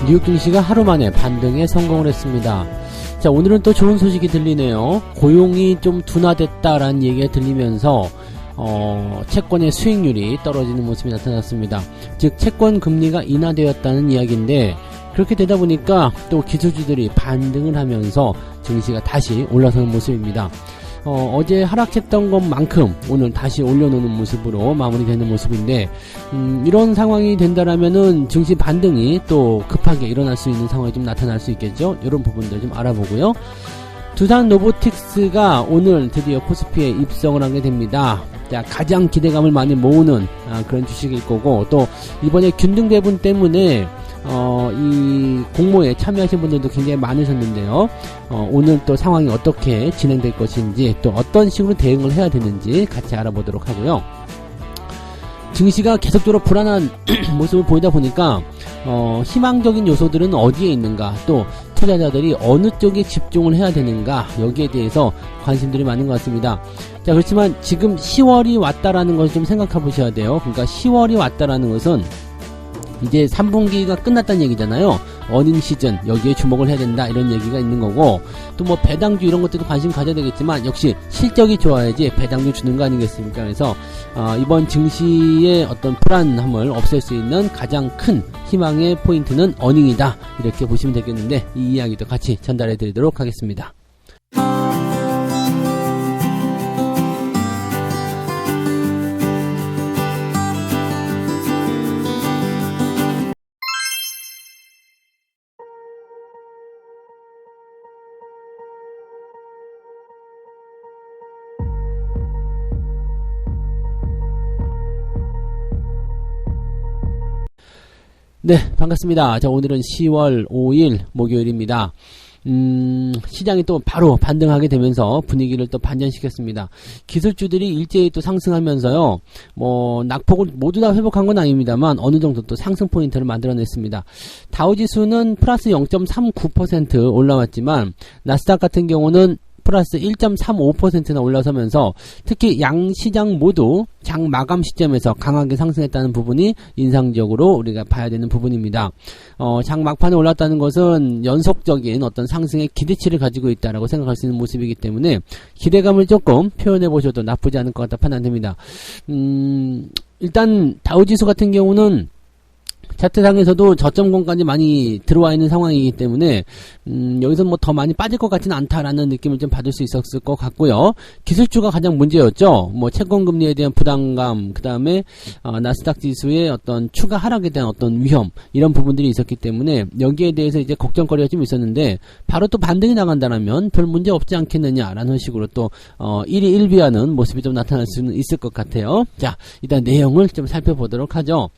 뉴욕 증시가 하루 만에 반등에 성공을 했습니다. 자, 오늘은 또 좋은 소식이 들리네요. 고용이 좀 둔화됐다라는 얘기가 들리면서 채권의 수익률이 떨어지는 모습이 나타났습니다. 즉 채권 금리가 인하되었다는 이야기인데, 그렇게 되다 보니까 또 기술주들이 반등을 하면서 증시가 다시 올라서는 모습입니다. 어제 하락했던 것만큼 오늘 다시 올려놓는 모습으로 마무리되는 모습인데, 이런 상황이 된다라면은 증시 반등이 또 급하게 일어날 수 있는 상황이 좀 나타날 수 있겠죠. 이런 부분들 좀 알아보고요. 두산 로보틱스가 오늘 드디어 코스피에 입성을 하게 됩니다. 자, 가장 기대감을 많이 모으는 그런 주식일 거고, 또 이번에 균등 배분 때문에 이 공모에 참여하신 분들도 굉장히 많으셨는데요. 오늘 또 상황이 어떻게 진행될 것인지, 또 어떤 식으로 대응을 해야 되는지 같이 알아보도록 하고요. 증시가 계속적으로 불안한 모습을 보이다 보니까 희망적인 요소들은 어디에 있는가, 또 투자자들이 어느 쪽에 집중을 해야 되는가, 여기에 대해서 관심들이 많은 것 같습니다. 자, 그렇지만 지금 10월이 왔다라는 것을 좀 생각해 보셔야 돼요. 그러니까 10월이 왔다라는 것은 이제 3분기가 끝났다는 얘기잖아요. 어닝 시즌, 여기에 주목을 해야 된다, 이런 얘기가 있는 거고, 또 뭐 배당주 이런 것들도 관심 가져야 되겠지만 역시 실적이 좋아야지 배당주 주는 거 아니겠습니까? 그래서 이번 증시의 어떤 불안함을 없앨 수 있는 가장 큰 희망의 포인트는 어닝이다, 이렇게 보시면 되겠는데, 이 이야기도 같이 전달해 드리도록 하겠습니다. 네, 반갑습니다. 자, 오늘은 10월 5일 목요일입니다. 시장이 또 바로 반등하게 되면서 분위기를 또 반전시켰습니다. 기술주들이 일제히 또 상승하면서요, 낙폭을 모두 다 회복한 건 아닙니다만 어느 정도 또 상승 포인트를 만들어냈습니다. 다우지수는 플러스 0.39% 올라왔지만 나스닥 같은 경우는 플러스 1.35%나 올라서면서 특히 양 시장 모두 장 마감 시점에서 강하게 상승했다는 부분이 인상적으로 우리가 봐야 되는 부분입니다. 장 막판에 올랐다는 것은 연속적인 어떤 상승의 기대치를 가지고 있다라고 생각할 수 있는 모습이기 때문에 기대감을 조금 표현해 보셔도 나쁘지 않을 것 같다 판단됩니다. 일단 다우지수 같은 경우는 차트상에서도 저점권까지 많이 들어와 있는 상황이기 때문에 여기서 뭐 더 많이 빠질 것 같지는 않다라는 느낌을 좀 받을 수 있었을 것 같고요. 기술주가 가장 문제였죠. 뭐 채권금리에 대한 부담감, 그 다음에 나스닥 지수의 어떤 추가 하락에 대한 어떤 위험, 이런 부분들이 있었기 때문에 여기에 대해서 이제 걱정거리가 좀 있었는데, 바로 또 반등이 나간다면 별 문제 없지 않겠느냐라는 식으로 또 1위 1비하는 모습이 좀 나타날 수는 있을 것 같아요. 자, 일단 내용을 좀 살펴보도록 하죠.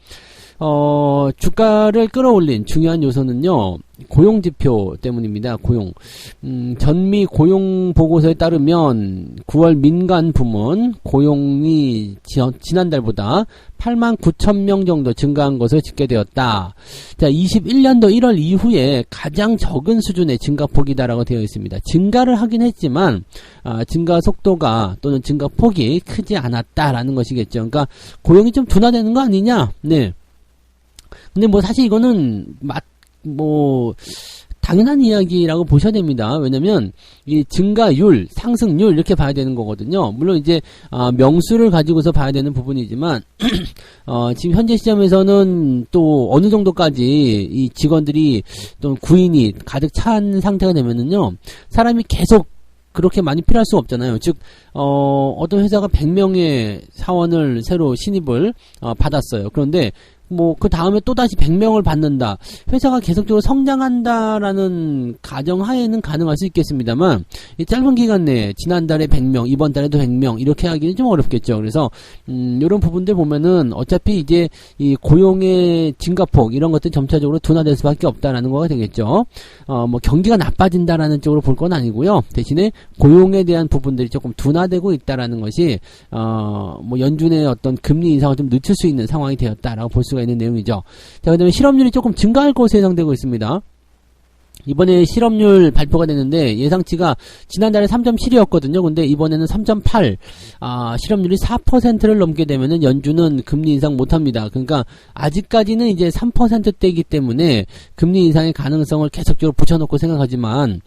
주가를 끌어올린 중요한 요소는요, 고용지표 때문입니다. 고용. 전미 고용보고서에 따르면 9월 민간 부문 고용이 지난달보다 89,000명 정도 증가한 것으로 집계되었다. 자, 21년도 1월 이후에 가장 적은 수준의 증가폭이다라고 되어 있습니다. 증가를 하긴 했지만 증가 속도가 또는 증가 폭이 크지 않았다라는 것이겠죠. 그러니까 고용이 좀 둔화되는 거 아니냐? 네. 근데 뭐 사실 이거는 당연한 이야기라고 보셔야 됩니다. 왜냐면 이 증가율, 상승률 이렇게 봐야 되는 거거든요. 물론 이제 명수를 가지고서 봐야 되는 부분이지만 지금 현재 시점에서는 또 어느 정도까지 이 직원들이 또 구인이 가득 찬 상태가 되면은요, 사람이 계속 그렇게 많이 필요할 수 없잖아요. 즉 어떤 회사가 100명의 사원을 새로 신입을 받았어요. 그런데 그 다음에 또다시 100명을 받는다. 회사가 계속적으로 성장한다라는 가정하에는 가능할 수 있겠습니다만, 이 짧은 기간 내에 지난달에 100명, 이번 달에도 100명, 이렇게 하기는 좀 어렵겠죠. 그래서, 이런 부분들 보면은 어차피 이제 이 고용의 증가폭, 이런 것들 점차적으로 둔화될 수밖에 없다라는 거가 되겠죠. 경기가 나빠진다라는 쪽으로 볼 건 아니고요. 대신에 고용에 대한 부분들이 조금 둔화되고 있다라는 것이, 연준의 어떤 금리 인상을 좀 늦출 수 있는 상황이 되었다라고 볼 수가 있는 내용이죠. 자, 그 다음에 실업률이 조금 증가할 것으로 예상되고 있습니다. 이번에 실업률 발표가 됐는데 예상치가 지난달에 3.7이었거든요. 근데 이번에는 3.8. 실업률이 4%를 넘게 되면은 연준은 금리 인상 못 합니다. 그러니까 아직까지는 이제 3%대이기 때문에 금리 인상의 가능성을 계속적으로 붙여놓고 생각하지만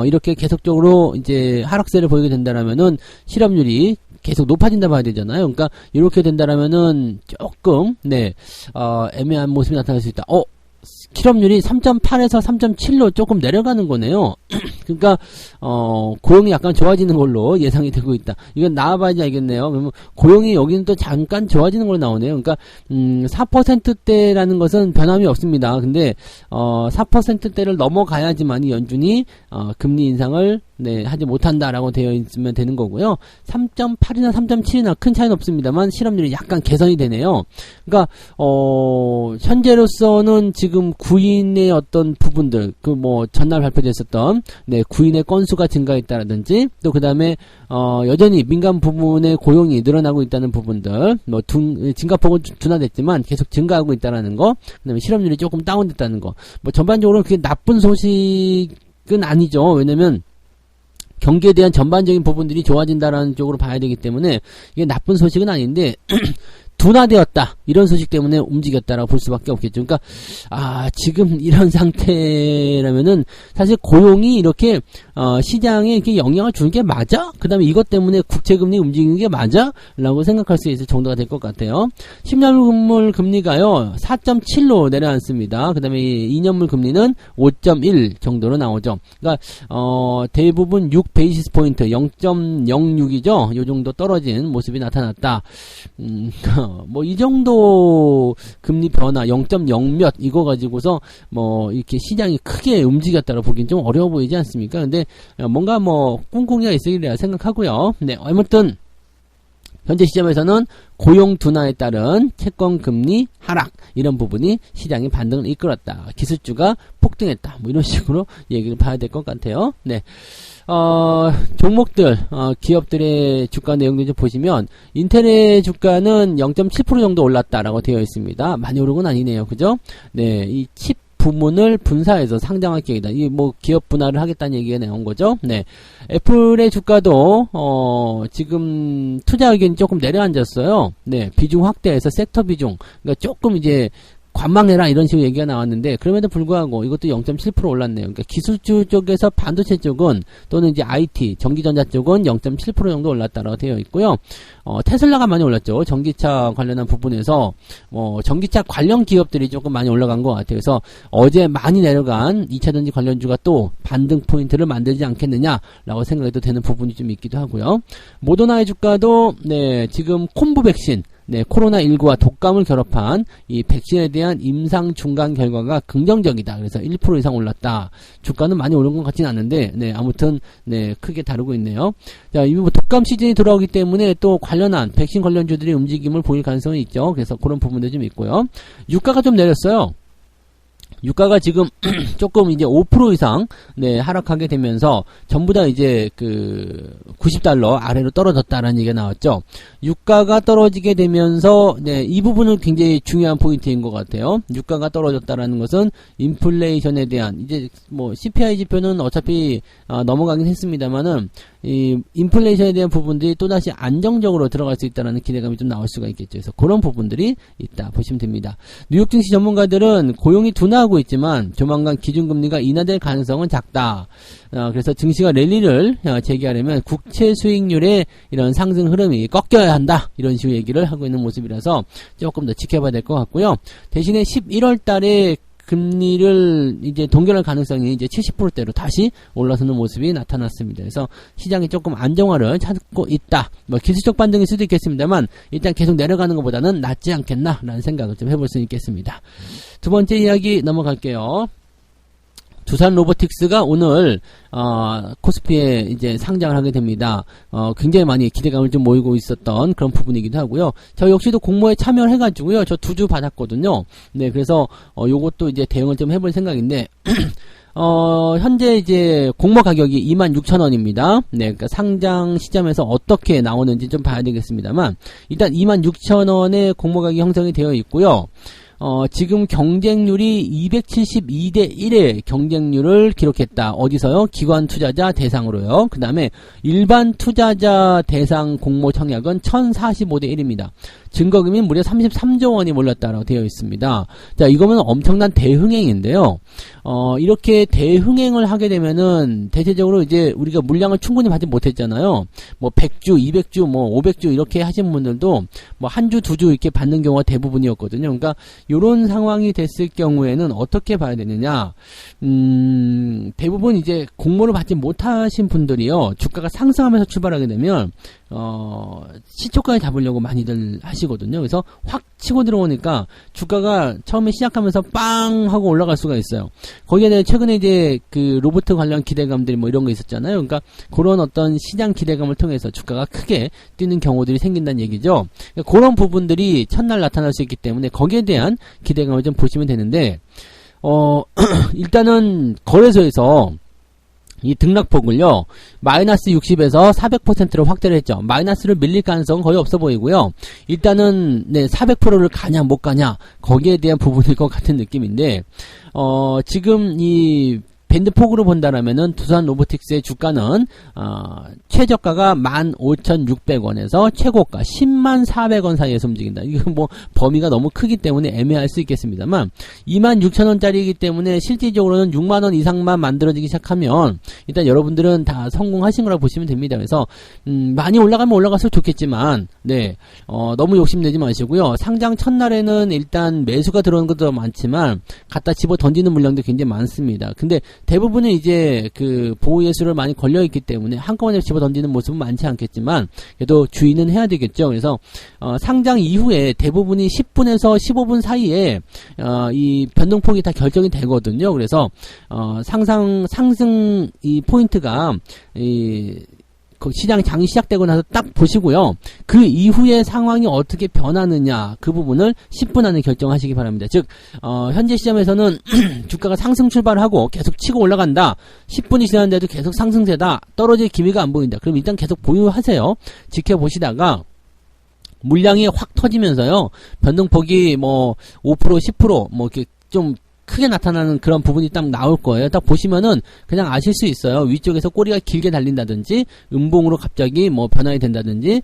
이렇게 계속적으로 이제 하락세를 보이게 된다라면은 실업률이 계속 높아진다 봐야 되잖아요. 그러니까 이렇게 된다라면은 조금 애매한 모습이 나타날 수 있다. 실업률이 3.8에서 3.7로 조금 내려가는 거네요. 그러니까 고용이 약간 좋아지는 걸로 예상이 되고 있다. 이건 나와봐야지 알겠네요. 그러면 고용이 여기는 또 잠깐 좋아지는 걸로 나오네요. 그러니까 4%대라는 것은 변함이 없습니다. 근데 4%대를 넘어가야지만 연준이 금리 인상을 하지 못한다라고 되어 있으면 되는 거고요. 3.8이나 3.7이나 큰 차이는 없습니다만 실업률이 약간 개선이 되네요. 그러니까 현재로서는 지금 구인의 어떤 부분들, 전날 발표됐었던 구인의 건수가 증가했다라든지 또 그 다음에 여전히 민간 부문의 고용이 늘어나고 있다는 부분들, 증가폭은 둔화됐지만 계속 증가하고 있다라는 거, 그 다음에 실업률이 조금 다운됐다는 거, 전반적으로 그게 나쁜 소식은 아니죠. 왜냐면 경기에 대한 전반적인 부분들이 좋아진다라는 쪽으로 봐야 되기 때문에 이게 나쁜 소식은 아닌데 둔화되었다 이런 소식 때문에 움직였다라고 볼 수밖에 없겠죠. 그러니까 지금 이런 상태라면은 사실 고용이 이렇게 시장에 이렇게 영향을 주는 게 맞아? 그 다음에 이것 때문에 국채금리 움직이는 게 맞아? 라고 생각할 수 있을 정도가 될 것 같아요. 10년물 금리가요 4.7로 내려앉습니다. 그 다음에 2년물 금리는 5.1 정도로 나오죠. 그러니까 대부분 6베이시스 포인트 0.06이죠. 요 정도 떨어진 모습이 나타났다. 이 정도 금리 변화 0.0 몇 이거 가지고서 이렇게 시장이 크게 움직였다고 보기엔 좀 어려워 보이지 않습니까? 근데 뭔가 꿍꿍이가 있으리라 생각하고요. 아무튼 현재 시점에서는 고용 둔화에 따른 채권 금리 하락 이런 부분이 시장의 반등을 이끌었다. 기술주가 폭등했다. 이런 식으로 얘기를 봐야 될 것 같아요. 종목들, 기업들의 주가 내용들 좀 보시면, 인텔의 주가는 0.7% 정도 올랐다라고 되어 있습니다. 많이 오른 건 아니네요. 그죠? 이 칩 부문을 분사해서 상장할 계획이다. 이 기업 분할을 하겠다는 얘기가 나온 거죠. 애플의 주가도, 지금 투자 의견이 조금 내려앉았어요. 비중 확대해서 섹터 비중. 그러니까 조금 이제, 관망해라 이런 식으로 얘기가 나왔는데 그럼에도 불구하고 이것도 0.7% 올랐네요. 그러니까 기술주 쪽에서 반도체 쪽은 또는 이제 IT, 전기전자 쪽은 0.7% 정도 올랐다라고 되어 있고요. 테슬라가 많이 올랐죠. 전기차 관련한 부분에서 전기차 관련 기업들이 조금 많이 올라간 것 같아요. 그래서 어제 많이 내려간 2차전지 관련주가 또 반등 포인트를 만들지 않겠느냐라고 생각해도 되는 부분이 좀 있기도 하고요. 모더나의 주가도 지금 콤보 백신 코로나19와 독감을 결합한 이 백신에 대한 임상 중간 결과가 긍정적이다. 그래서 1% 이상 올랐다. 주가는 많이 오른 것 같지는 않은데, 아무튼, 크게 다루고 있네요. 자, 이 독감 시즌이 돌아오기 때문에 또 관련한 백신 관련주들의 움직임을 보일 가능성이 있죠. 그래서 그런 부분도 좀 있고요. 유가가 좀 내렸어요. 유가가 지금 조금 이제 5% 이상 하락하게 되면서 전부 다 이제 $90 아래로 떨어졌다라는 얘기가 나왔죠. 유가가 떨어지게 되면서 이 부분은 굉장히 중요한 포인트인 것 같아요. 유가가 떨어졌다라는 것은 인플레이션에 대한 이제 CPI 지표는 어차피 넘어가긴 했습니다만은 이 인플레이션에 대한 부분들이 또다시 안정적으로 들어갈 수 있다는 기대감이 좀 나올 수가 있겠죠. 그래서 그런 부분들이 있다 보시면 됩니다. 뉴욕 증시 전문가들은 고용이 둔화하고 있지만 조만간 기준금리가 인하될 가능성은 작다. 그래서 증시가 랠리를 재개하려면 국채 수익률의 이런 상승 흐름이 꺾여야 한다. 이런 식으로 얘기를 하고 있는 모습이라서 조금 더 지켜봐야 될 것 같고요. 대신에 11월 달에 금리를 이제 동결할 가능성이 이제 70%대로 다시 올라서는 모습이 나타났습니다. 그래서 시장이 조금 안정화를 찾고 있다. 기술적 반등일 수도 있겠습니다만 일단 계속 내려가는 것보다는 낫지 않겠나라는 생각을 좀 해볼 수 있겠습니다. 두 번째 이야기 넘어갈게요. 두산 로보틱스가 오늘 코스피에 이제 상장을 하게 됩니다. 굉장히 많이 기대감을 좀 모이고 있었던 그런 부분이기도 하고요. 저 역시도 공모에 참여를 해가지고요. 저 2주 받았거든요. 그래서 요것도 이제 대응을 좀 해볼 생각인데 현재 이제 공모 가격이 26,000원입니다. 그러니까 상장 시점에서 어떻게 나오는지 좀 봐야 되겠습니다만 일단 26,000원의 공모 가격이 형성이 되어 있고요. 지금 경쟁률이 272대 1의 경쟁률을 기록했다. 어디서요? 기관 투자자 대상으로요. 그 다음에 일반 투자자 대상 공모 청약은 1045대 1입니다. 증거금이 무려 33조 원이 몰렸다라고 되어 있습니다. 자, 이거는 엄청난 대흥행인데요. 이렇게 대흥행을 하게 되면은 대체적으로 이제 우리가 물량을 충분히 받지 못했잖아요. 뭐 100주, 200주, 뭐 500주 이렇게 하신 분들도 뭐 한 주, 두 주 이렇게 받는 경우가 대부분이었거든요. 그러니까 이런 상황이 됐을 경우에는 어떻게 봐야 되느냐? 대부분 이제 공모를 받지 못하신 분들이요. 주가가 상승하면서 출발하게 되면 시초가를 잡으려고 많이들 하시거든요. 그래서 확 치고 들어오니까 주가가 처음에 시작하면서 빵 하고 올라갈 수가 있어요. 거기에 대해 최근에 이제 그 로봇 관련 기대감들이 뭐 이런 거 있었잖아요. 그러니까 그런 어떤 시장 기대감을 통해서 주가가 크게 뛰는 경우들이 생긴다는 얘기죠. 그러니까 그런 부분들이 첫날 나타날 수 있기 때문에 거기에 대한 기대감을 좀 보시면 되는데 일단은 거래소에서 이 등락폭을요, 마이너스 60에서 400%로 확대를 했죠. 마이너스를 밀릴 가능성은 거의 없어 보이고요. 일단은, 400%를 가냐, 못 가냐, 거기에 대한 부분일 것 같은 느낌인데, 지금 이, 밴드폭으로 본다라면은 두산 로보틱스의 주가는 최저가가 15,600원에서 최고가 104,400원 사이에서 움직인다. 이건 뭐 범위가 너무 크기 때문에 애매할 수 있겠습니다만 26,000원짜리이기 때문에 실질적으로는 6만원 이상만 만들어지기 시작하면 일단 여러분들은 다 성공하신 거라고 보시면 됩니다. 그래서 많이 올라가면 올라갈수록 좋겠지만 너무 욕심내지 마시고요. 상장 첫날에는 일단 매수가 들어오는 것도 많지만 갖다 집어 던지는 물량도 굉장히 많습니다. 근데 대부분은 이제 그 보호 예수를 많이 걸려있기 때문에 한꺼번에 집어 던지는 모습은 많지 않겠지만 그래도 주의는 해야 되겠죠. 그래서 상장 이후에 대부분이 10분에서 15분 사이에 이 변동폭이 다 결정이 되거든요. 그래서 상승 이 포인트가 그 시장 장이 시작되고 나서 딱 보시고요. 그 이후에 상황이 어떻게 변하느냐 그 부분을 10분 안에 결정하시기 바랍니다. 즉 현재 시점에서는 주가가 상승 출발하고 계속 치고 올라간다. 10분이 지났는데도 계속 상승세다. 떨어질 기미가 안 보인다. 그럼 일단 계속 보유하세요. 지켜보시다가 물량이 확 터지면서요. 변동폭이 뭐 5%, 10% 뭐 이렇게 좀 크게 나타나는 그런 부분이 딱 나올 거예요. 딱 보시면은 그냥 아실 수 있어요. 위쪽에서 꼬리가 길게 달린다든지 음봉으로 갑자기 뭐 변화가 된다든지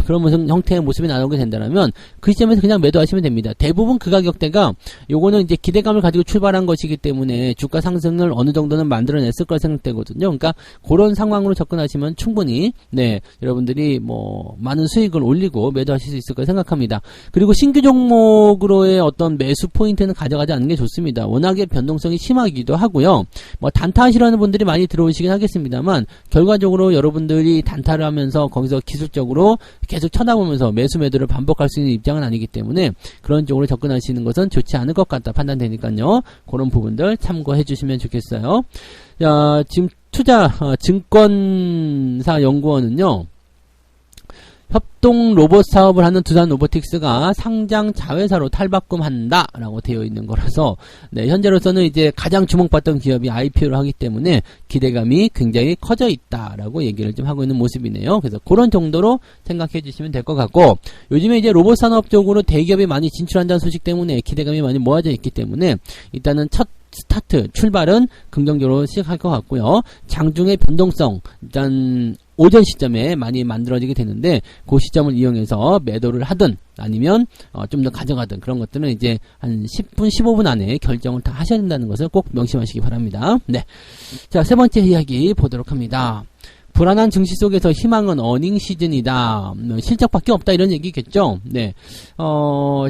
그런 무슨 형태의 모습이 나오게 된다면 그 시점에서 그냥 매도하시면 됩니다. 대부분 그 가격대가 요거는 이제 기대감을 가지고 출발한 것이기 때문에 주가 상승을 어느 정도는 만들어냈을 걸 생각되거든요. 그러니까 그런 상황으로 접근하시면 충분히 여러분들이 뭐 많은 수익을 올리고 매도하실 수 있을 걸 생각합니다. 그리고 신규 종목으로의 어떤 매수 포인트는 가져가지 않는 게 좋습니다. 워낙에 변동성이 심하기도 하고요. 뭐 단타 하시려는 분들이 많이 들어오시긴 하겠습니다만 결과적으로 여러분들이 단타를 하면서 거기서 기술적으로 계속 쳐다보면서 매수 매도를 반복할 수 있는 입장은 아니기 때문에 그런 쪽으로 접근하시는 것은 좋지 않을 것 같다 판단되니까요. 그런 부분들 참고해 주시면 좋겠어요. 자, 지금 증권사 연구원은요. 협동 로봇 사업을 하는 두산 로보틱스가 상장 자회사로 탈바꿈한다 라고 되어 있는 거라서 현재로서는 이제 가장 주목받던 기업이 IPO를 하기 때문에 기대감이 굉장히 커져 있다라고 얘기를 좀 하고 있는 모습이네요. 그래서 그런 정도로 생각해 주시면 될 것 같고 요즘에 이제 로봇 산업 쪽으로 대기업이 많이 진출한다는 소식 때문에 기대감이 많이 모아져 있기 때문에 일단은 첫 스타트 출발은 긍정적으로 시작할 것 같고요. 장중의 변동성 일단 오전 시점에 많이 만들어지게 되는데 그 시점을 이용해서 매도를 하든 아니면 좀 더 가져가든 그런 것들은 이제 한 10분 15분 안에 결정을 다 하셔야 된다는 것을 꼭 명심하시기 바랍니다. 자, 세 번째 이야기 보도록 합니다. 불안한 증시 속에서 희망은 어닝 시즌이다. 실적밖에 없다 이런 얘기겠죠.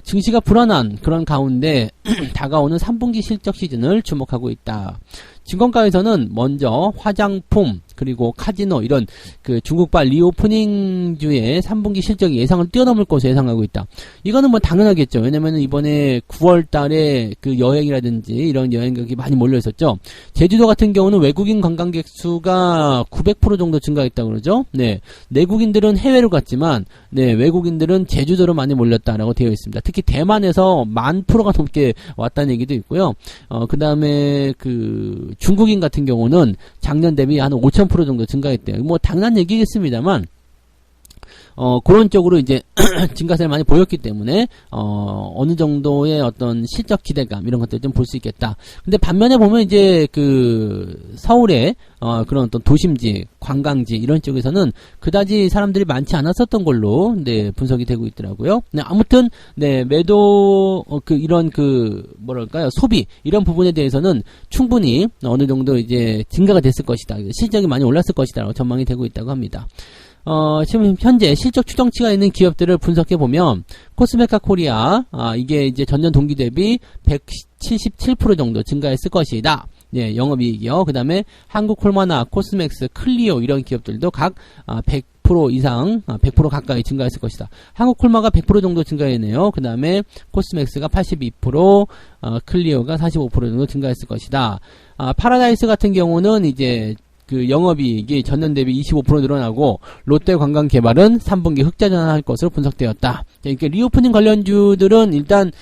증시가 불안한 그런 가운데 다가오는 3분기 실적 시즌을 주목하고 있다. 증권가에서는 먼저 화장품 그리고 카지노 이런 그 중국발 리오프닝주의 3분기 실적이 예상을 뛰어넘을 것으로 예상하고 있다. 이거는 뭐 당연하겠죠. 왜냐면은 이번에 9월 달에 그 여행이라든지 이런 여행객이 많이 몰려 있었죠. 제주도 같은 경우는 외국인 관광객 수가 900% 정도 증가했다고 그러죠. 내국인들은 해외로 갔지만 외국인들은 제주도로 많이 몰렸다라고 되어 있습니다. 특히 대만에서 10,000%가 넘게 왔다는 얘기도 있고요. 그 다음에 그 중국인 같은 경우는 작년 대비 한 5,000% 정도 증가했대요. 뭐 당연한 얘기겠습니다만 그런 쪽으로 이제 증가세를 많이 보였기 때문에 어느 정도의 어떤 실적 기대감 이런 것들 좀 볼 수 있겠다. 근데 반면에 보면 이제 그 서울의 그런 어떤 도심지, 관광지 이런 쪽에서는 그다지 사람들이 많지 않았었던 걸로 네, 분석이 되고 있더라고요. 네, 아무튼 네, 매도 이런 뭐랄까요? 소비 이런 부분에 대해서는 충분히 어느 정도 이제 증가가 됐을 것이다. 실적이 많이 올랐을 것이다라고 전망이 되고 있다고 합니다. 지금 현재 실적 추정치가 있는 기업들을 분석해 보면 코스메카 코리아 이게 이제 전년 동기 대비 177% 정도 증가했을 것이다. 네, 영업이익이요. 그 다음에 한국콜마나, 코스맥스, 클리오 이런 기업들도 각 100% 이상, 100% 가까이 증가했을 것이다. 한국콜마가 100% 정도 증가했네요. 그 다음에 코스맥스가 82%, 클리오가 45% 정도 증가했을 것이다. 파라다이스 같은 경우는 이제 그 영업이익이 전년 대비 25% 늘어나고 롯데관광개발은 3분기 흑자 전환할 것으로 분석되었다. 그러니까 리오프닝 관련주들은 일단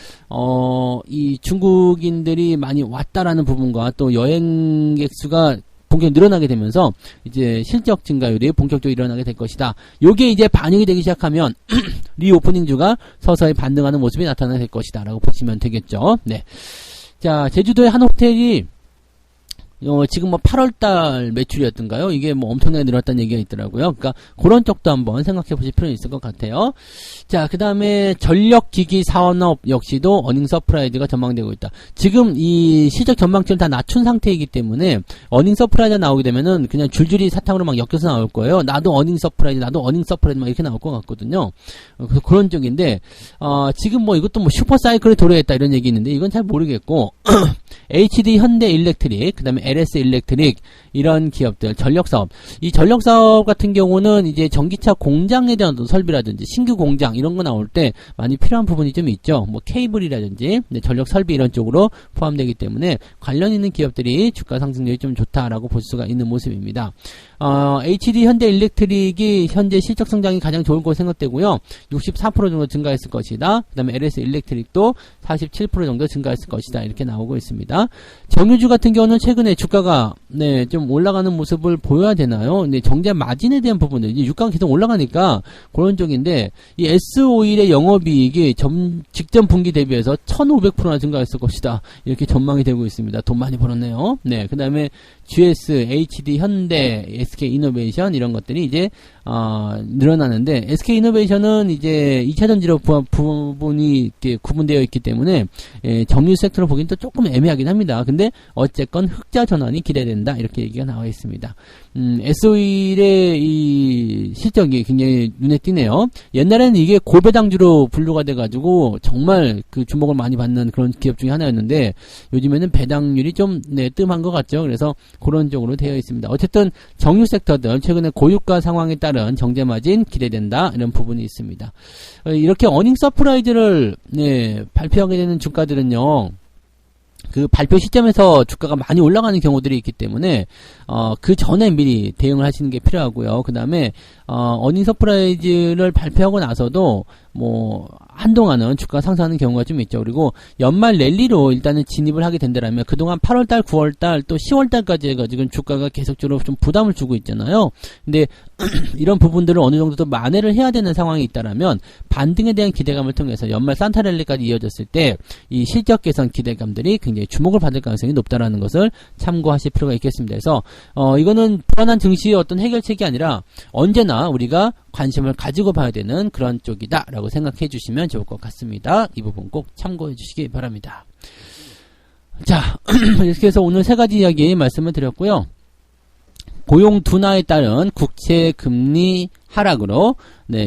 이 중국인들이 많이 왔다라는 부분과 또 여행객 수가 본격적으로 늘어나게 되면서 이제 실적 증가율이 본격적으로 일어나게 될 것이다. 요게 이제 반영이 되기 시작하면 리오프닝주가 서서히 반등하는 모습이 나타나게 될 것이다라고 보시면 되겠죠. 네. 자, 제주도의 한 호텔이 지금 뭐 8월달 매출이었던가요? 이게 뭐 엄청나게 늘었다는 얘기가 있더라고요. 그러니까 그런 쪽도 한번 생각해 보실 필요는 있을 것 같아요. 자, 그 다음에 전력기기 산업 역시도 어닝 서프라이즈가 전망되고 있다. 지금 이 실적 전망치를 다 낮춘 상태이기 때문에 어닝 서프라이즈가 나오게 되면은 그냥 줄줄이 사탕으로 막 엮여서 나올 거예요. 나도 어닝 서프라이즈 막 이렇게 나올 것 같거든요. 그래서 그런 쪽인데, 지금 뭐 이것도 뭐 슈퍼사이클에 도래했다 이런 얘기 있는데 이건 잘 모르겠고, HD 현대 일렉트릭, 그 다음에 LS 일렉트릭 이런 기업들 전력사업, 이 전력사업 같은 경우는 이제 전기차 공장에 대한 설비라든지 신규 공장 이런 거 나올 때 많이 필요한 부분이 좀 있죠. 뭐 케이블이라든지 전력 설비 이런 쪽으로 포함되기 때문에 관련 있는 기업들이 주가 상승률이 좀 좋다라고 볼 수가 있는 모습입니다. HD 현대 일렉트릭이 현재 실적 성장이 가장 좋을 것으로 생각되고요. 64% 정도 증가했을 것이다. 그 다음에 LS 일렉트릭도 47% 정도 증가했을 것이다. 이렇게 나오고 있습니다. 정유주 같은 경우는 최근에 주가가 네, 좀 올라가는 모습을 보여야 되나요? 근데 정제 마진에 대한 부분들, 이제 유가가 계속 올라가니까 그런 쪽인데, 이 S-오일의 영업이익이 직전 분기 대비해서 1500%나 증가했을 것이다. 이렇게 전망이 되고 있습니다. 돈 많이 벌었네요. 네, 그 다음에 GS, HD 현대, SK이노베이션 이런 것들이 이제 늘어나는데, SK이노베이션은 이제 2차전지로 부분이 이렇게 구분되어 있기 때문에 정유 섹터로 보기엔 또 조금 애매하긴 합니다. 근데 어쨌건 흑자 전환이 기대된다 이렇게 얘기가 나와 있습니다. S-오일의 이 실적이 굉장히 눈에 띄네요. 옛날에는 이게 고배당주로 분류가 돼가지고 정말 그 주목을 많이 받는 그런 기업 중에 하나였는데 요즘에는 배당률이 좀 뜸한 것 같죠. 그래서 그런 쪽으로 되어 있습니다. 어쨌든 정유 섹터들 최근에 고유가 상황에 따른 정제 마진 기대된다 이런 부분이 있습니다. 이렇게 어닝 서프라이즈를 발표하게 되는 주가들은요. 그 발표 시점에서 주가가 많이 올라가는 경우들이 있기 때문에 그 전에 미리 대응을 하시는 게 필요하고요. 그 다음에 어닝 서프라이즈를 발표하고 나서도 뭐 한동안은 주가가 상승하는 경우가 좀 있죠. 그리고 연말 랠리로 일단은 진입을 하게 된다라면 그동안 8월달, 9월달 또 10월달까지 해가지고 주가가 계속적으로 좀 부담을 주고 있잖아요. 근데 이런 부분들을 어느 정도 더 만회를 해야 되는 상황이 있다라면 반등에 대한 기대감을 통해서 연말 산타 랠리까지 이어졌을 때 이 실적 개선 기대감들이 굉장히 주목을 받을 가능성이 높다라는 것을 참고하실 필요가 있겠습니다. 그래서 이거는 불안한 증시의 어떤 해결책이 아니라 언제나 우리가 관심을 가지고 봐야 되는 그런 쪽이다 라고 생각해 주시면 좋을 것 같습니다. 이 부분 꼭 참고해 주시기 바랍니다. 자, 이렇게 해서 오늘 세 가지 이야기 말씀을 드렸고요. 고용 둔화에 따른 국채 금리 하락으로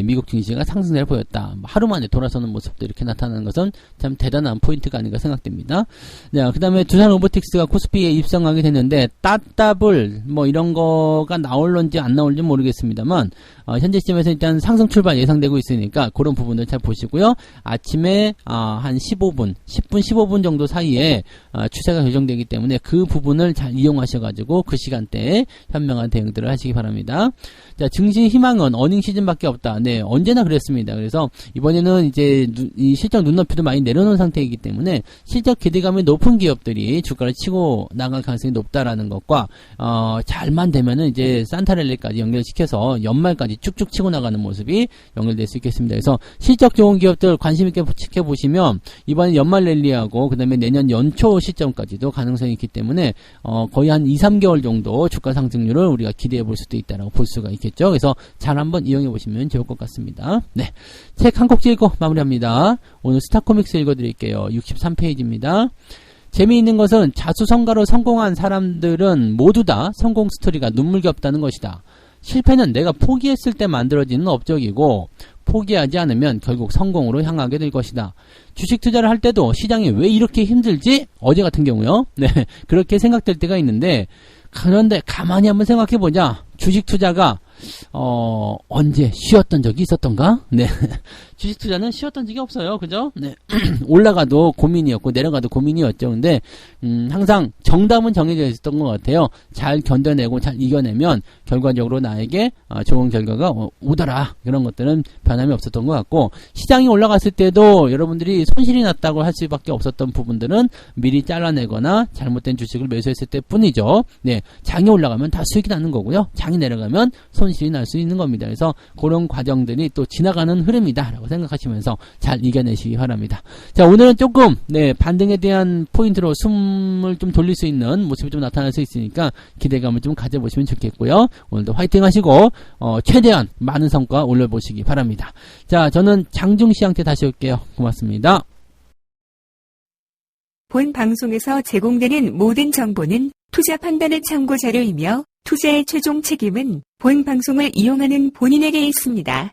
미국 증시가 상승세를 보였다. 하루 만에 돌아서는 모습도 이렇게 나타나는 것은 참 대단한 포인트가 아닌가 생각됩니다. 네, 그 다음에 두산 로보틱스가 코스피에 입성하게 됐는데 따따블 뭐 이런 거가 나올런지 안 나올지 모르겠습니다만 현재 시점에서 일단 상승 출발 예상되고 있으니까 그런 부분을 잘 보시고요. 아침에 한 10분 15분 정도 사이에 추세가 결정되기 때문에 그 부분을 잘 이용하셔가지고 그 시간대에 현명한 대응들을 하시기 바랍니다. 자, 증시 희망은 시즌은 어닝 시즌밖에 없다. 네, 언제나 그랬습니다. 그래서 이번에는 이제 이 실적 눈높이도 많이 내려놓은 상태이기 때문에 실적 기대감이 높은 기업들이 주가를 치고 나갈 가능성이 높다라는 것과 잘만 되면은 이제 산타랠리까지 연결시켜서 연말까지 쭉쭉 치고 나가는 모습이 연결될 수 있겠습니다. 그래서 실적 좋은 기업들 관심 있게 지켜보시면 이번에 연말 랠리하고 그다음에 내년 연초 시점까지도 가능성이 있기 때문에 거의 한 2-3개월 정도 주가 상승률을 우리가 기대해 볼 수도 있다라고 볼 수가 있겠죠. 그래서 잘 한번 이용해 보시면 좋을 것 같습니다. 네, 책 한 꼭지 읽고 마무리합니다. 오늘 스타코믹스 읽어드릴게요. 63페이지입니다. 재미있는 것은 자수성가로 성공한 사람들은 모두 다 성공 스토리가 눈물겹다는 것이다. 실패는 내가 포기했을 때 만들어지는 업적이고 포기하지 않으면 결국 성공으로 향하게 될 것이다. 주식 투자를 할 때도 시장이 왜 이렇게 힘들지? 어제 같은 경우요. 네, 그렇게 생각될 때가 있는데 그런데 가만히 한번 생각해보자. 주식 투자가 언제 쉬었던 적이 있었던가? 네. 주식 투자는 쉬었던 적이 없어요. 그죠? 네. 올라가도 고민이었고 내려가도 고민이었죠. 근데 항상 정답은 정해져 있었던 것 같아요. 잘 견뎌내고 잘 이겨내면 결과적으로 나에게 좋은 결과가 오더라. 그런 것들은 변함이 없었던 것 같고 시장이 올라갔을 때도 여러분들이 손실이 났다고 할 수밖에 없었던 부분들은 미리 잘라내거나 잘못된 주식을 매수했을 때 뿐이죠. 네. 장이 올라가면 다 수익이 나는 거고요. 장이 내려가면 손실이 날 수 있는 겁니다. 그래서 그런 과정들이 또 지나가는 흐름이다 라고 생각하시면서 잘 이겨내시기 바랍니다. 자, 오늘은 조금 반등에 대한 포인트로 숨을 좀 돌릴 수 있는 모습이 좀 나타날 수 있으니까 기대감을 좀 가져보시면 좋겠고요. 오늘도 화이팅 하시고 최대한 많은 성과 올려보시기 바랍니다. 자, 저는 장중시한테 다시 올게요. 고맙습니다. 본 방송에서 제공되는 모든 정보는 투자 판단의 참고 자료이며 투자의 최종 책임은 본 방송을 이용하는 본인에게 있습니다.